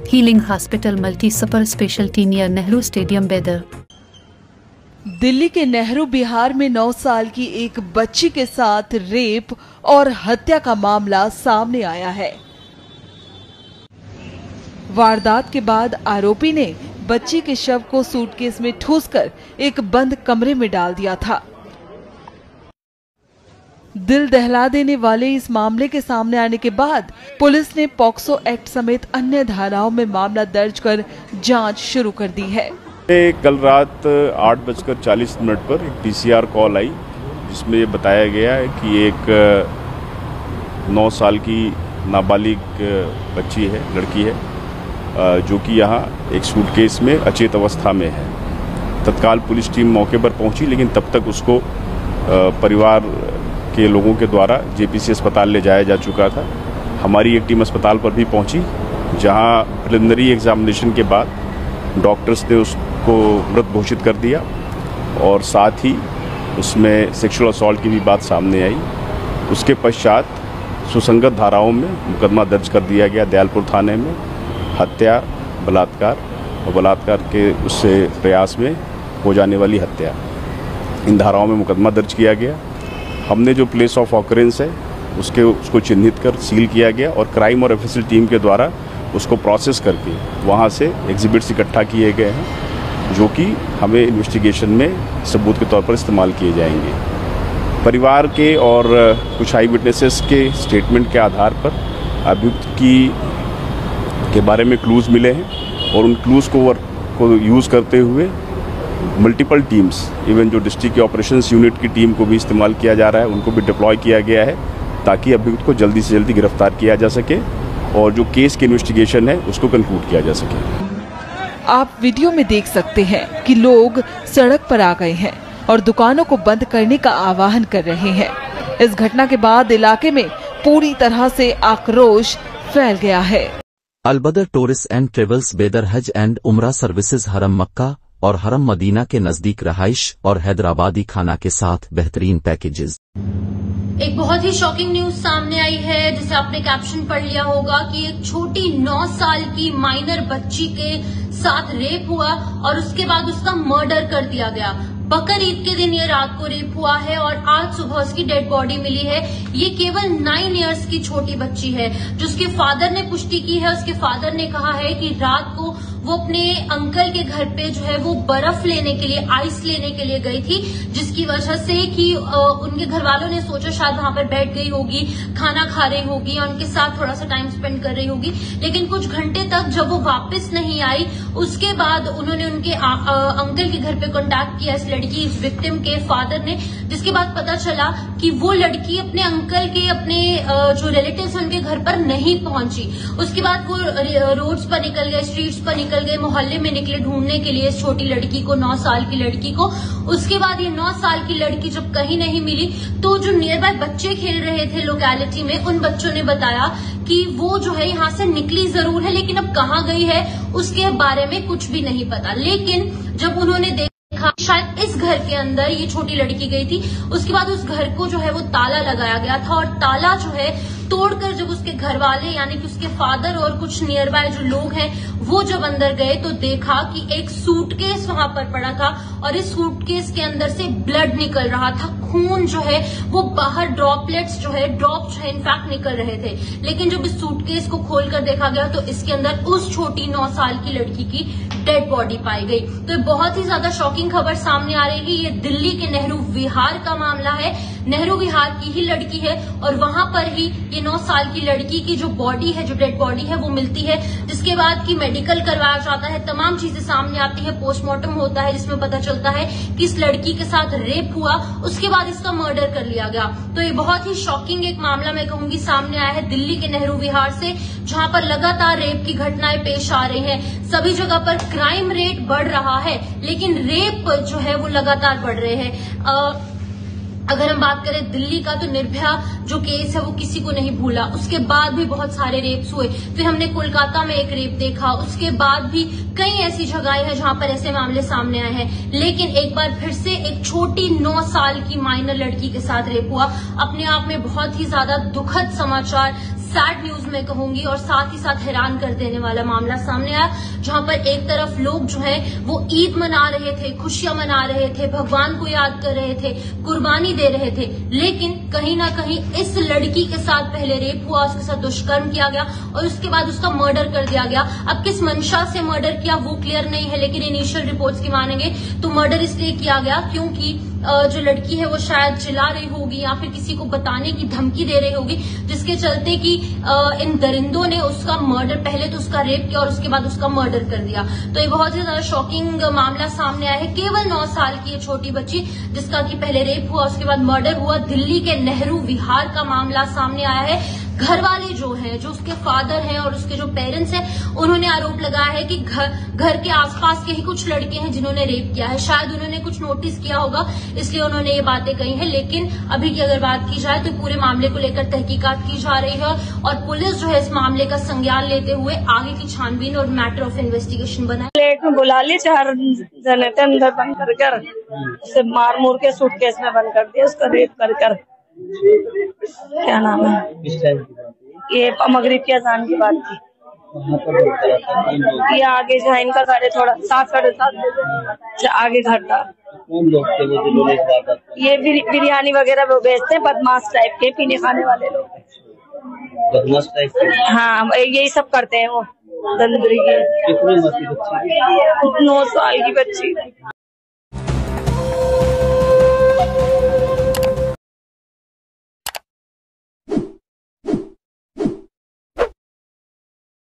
Healing hospital multi super speciality near Nehru stadium बेदर। दिल्ली के नेहरू विहार में 9 साल की एक बच्ची के साथ रेप और हत्या का मामला सामने आया है। वारदात के बाद आरोपी ने बच्ची के शव को सूटकेस में ठूंसकर एक बंद कमरे में डाल दिया था। दिल दहला देने वाले इस मामले के सामने आने के बाद पुलिस ने पॉक्सो एक्ट समेत अन्य धाराओं में मामला दर्ज कर जांच शुरू कर दी है। कल रात 8:40 पर एक पीसीआर कॉल आई जिसमें ये बताया गया है कि एक 9 साल की नाबालिग बच्ची है, लड़की है, जो कि यहाँ एक सूटकेस में अचेत अवस्था में है। तत्काल पुलिस टीम मौके पर पहुंची, लेकिन तब तक उसको परिवार के लोगों के द्वारा जेपीसी अस्पताल ले जाया जा चुका था। हमारी एक टीम अस्पताल पर भी पहुंची, जहां प्रिलिमिनरी एग्जामिनेशन के बाद डॉक्टर्स ने उसको मृत घोषित कर दिया और साथ ही उसमें सेक्सुअल असॉल्ट की भी बात सामने आई। उसके पश्चात सुसंगत धाराओं में मुकदमा दर्ज कर दिया गया दयालपुर थाने में, हत्या, बलात्कार और बलात्कार के उससे प्रयास में हो जाने वाली हत्या, इन धाराओं में मुकदमा दर्ज किया गया। हमने जो प्लेस ऑफ ऑकरेंस है उसको चिन्हित कर सील किया गया और क्राइम और एफएसएल टीम के द्वारा उसको प्रोसेस करके वहाँ से एग्जिबिट्स इकट्ठा किए गए हैं, जो कि हमें इन्वेस्टिगेशन में सबूत के तौर पर इस्तेमाल किए जाएंगे। परिवार के और कुछ आई विटनेसेस के स्टेटमेंट के आधार पर अभियुक्त के बारे में क्लूज़ मिले हैं और उन क्लूज़ को यूज़ करते हुए मल्टीपल टीम्स, इवन जो डिस्ट्रिक्ट के ऑपरेशंस यूनिट की टीम को भी इस्तेमाल किया जा रहा है, उनको भी डिप्लॉय किया गया है ताकि अभियुक्त को जल्दी से जल्दी गिरफ्तार किया जा सके और जो केस की इन्वेस्टिगेशन है उसको कंक्लूड किया जा सके। आप वीडियो में देख सकते हैं कि लोग सड़क पर आ गए हैं और दुकानों को बंद करने का आह्वान कर रहे हैं। इस घटना के बाद इलाके में पूरी तरह से आक्रोश फैल गया है। अलबदर टूरिस्ट एंड ट्रेवल्स बेदर हज एंड उमरा सर्विसेज हरम मक्का और हरम मदीना के नजदीक रहाइश और हैदराबादी खाना के साथ बेहतरीन पैकेजेस। एक बहुत ही शॉकिंग न्यूज सामने आई है, जिसे आपने कैप्शन पढ़ लिया होगा कि एक छोटी 9 साल की माइनर बच्ची के साथ रेप हुआ और उसके बाद उसका मर्डर कर दिया गया। बकर ईद के दिन ये रात को रेप हुआ है और आज सुबह उसकी डेड बॉडी मिली है। ये केवल 9 इयर्स की छोटी बच्ची है, जो उसके फादर ने पुष्टि की है। उसके फादर ने कहा है कि रात को वो अपने अंकल के घर पे जो है वो बर्फ लेने के लिए, आइस लेने के लिए गई थी, जिसकी वजह से कि उनके घर वालों ने सोचा शायद वहां पर बैठ गई होगी, खाना खा रही होगी और उनके साथ थोड़ा सा टाइम स्पेंड कर रही होगी। लेकिन कुछ घंटे तक जब वो वापस नहीं आई, उसके बाद उन्होंने उनके अंकल के घर पे कॉन्टैक्ट किया इस लड़की, इस विक्टिम के फादर ने, जिसके बाद पता चला कि वो लड़की अपने अंकल के, अपने जो रिलेटिव्स उनके घर पर नहीं पहुंची। उसके बाद वो रोड्स पर निकल गए, स्ट्रीट्स पर निकल गए, मोहल्ले में निकले ढूंढने के लिए इस छोटी लड़की को, 9 साल की लड़की को। उसके बाद ये 9 साल की लड़की जब कहीं नहीं मिली तो जो नियर बाय बच्चे खेल रहे थे लोकेलिटी में, उन बच्चों ने बताया कि वो जो है यहाँ से निकली जरूर है, लेकिन अब कहाँ गई है उसके बारे में कुछ भी नहीं पता। लेकिन जब उन्होंने देखा शायद इस घर के अंदर ये छोटी लड़की गई थी, उसके बाद उस घर को जो है वो ताला लगाया गया था और ताला जो है तोड़कर जब उसके घर वाले यानी कि उसके फादर और कुछ नियर बाय जो लोग हैं वो जब अंदर गए तो देखा कि एक सूटकेस वहां पर पड़ा था और इस सूटकेस के अंदर से ब्लड निकल रहा था, खून जो है वो बाहर ड्रॉप्स जो है इनफैक्ट निकल रहे थे। लेकिन जब इस सूटकेस को खोलकर देखा गया तो इसके अंदर उस छोटी 9 साल की लड़की की डेड बॉडी पाई गई। तो बहुत ही ज्यादा शॉकिंग खबर सामने आ रही है। ये दिल्ली के नेहरू विहार का मामला है, नेहरू विहार की ही लड़की है और वहां पर ही ये 9 साल की लड़की की जो बॉडी है, जो डेड बॉडी है वो मिलती है, जिसके बाद की मेडिकल करवाया जाता है, तमाम चीजें सामने आती है, पोस्टमार्टम होता है जिसमें पता चलता है कि इस लड़की के साथ रेप हुआ, उसके बाद इसका मर्डर कर लिया गया। तो ये बहुत ही शॉकिंग एक मामला मैं कहूंगी सामने आया है दिल्ली के नेहरू विहार से, जहां पर लगातार रेप की घटनाएं पेश आ रही हैं। सभी जगह पर क्राइम रेट बढ़ रहा है, लेकिन रेप जो है वो लगातार बढ़ रहे हैं। अगर हम बात करें दिल्ली का तो निर्भया जो केस है वो किसी को नहीं भूला, उसके बाद भी बहुत सारे रेप्स हुए। फिर हमने कोलकाता में एक रेप देखा, उसके बाद भी कई ऐसी जगहें हैं जहां पर ऐसे मामले सामने आए हैं। लेकिन एक बार फिर से एक छोटी 9 साल की माइनर लड़की के साथ रेप हुआ, अपने आप में बहुत ही ज्यादा दुखद समाचार, सैड न्यूज मैं कहूंगी और साथ ही साथ हैरान कर देने वाला मामला सामने आया, जहां पर एक तरफ लोग जो है वो ईद मना रहे थे, खुशियां मना रहे थे, भगवान को याद कर रहे थे, कुर्बानी दे रहे थे, लेकिन कहीं ना कहीं इस लड़की के साथ पहले रेप हुआ, उसके साथ दुष्कर्म किया गया और उसके बाद उसका मर्डर कर दिया गया। अब किस मंशा से मर्डर किया वो क्लियर नहीं है, लेकिन इनिशियल रिपोर्ट्स की मानेंगे तो मर्डर इसलिए किया गया क्योंकि जो लड़की है वो शायद चिल्ला रही होगी या फिर किसी को बताने की धमकी दे रही होगी, जिसके चलते कि इन दरिंदों ने उसका मर्डर, पहले तो उसका रेप किया और उसके बाद उसका मर्डर कर दिया। तो ये बहुत ही ज्यादा शॉकिंग मामला सामने आया है। केवल 9 साल की ये छोटी बच्ची जिसका कि पहले रेप हुआ उसके बाद मर्डर हुआ, दिल्ली के नेहरू विहार का मामला सामने आया है। घर वाले जो हैं, जो उसके फादर हैं और उसके जो पेरेंट्स हैं, उन्होंने आरोप लगाया है कि घर के आसपास के ही कुछ लड़के हैं जिन्होंने रेप किया है। शायद उन्होंने कुछ नोटिस किया होगा इसलिए उन्होंने ये बातें कही हैं, लेकिन अभी की अगर बात की जाए तो पूरे मामले को लेकर तहकीकात की जा रही है और पुलिस जो है इस मामले का संज्ञान लेते हुए आगे की छानबीन और मैटर ऑफ इन्वेस्टिगेशन बनाए। प्लेट में बुला लिए 4 जने थे, अंदर बंद कर उसे मार मूर के सूटकेस में बंद कर दिया, उसका रेप कर क्या नाम है, ये मगरिब की अजान की बात थी। ये आगे जो है इनका घर है, थोड़ा 7-7:30 बजे आगे घर था। ये बिरयानी वगैरह वो बेचते हैं, बदमाश टाइप के, पीने खाने वाले लोग, बदमाश टाइप के। हाँ, यही सब करते हैं वो। दंदरी के 9 साल की बच्ची।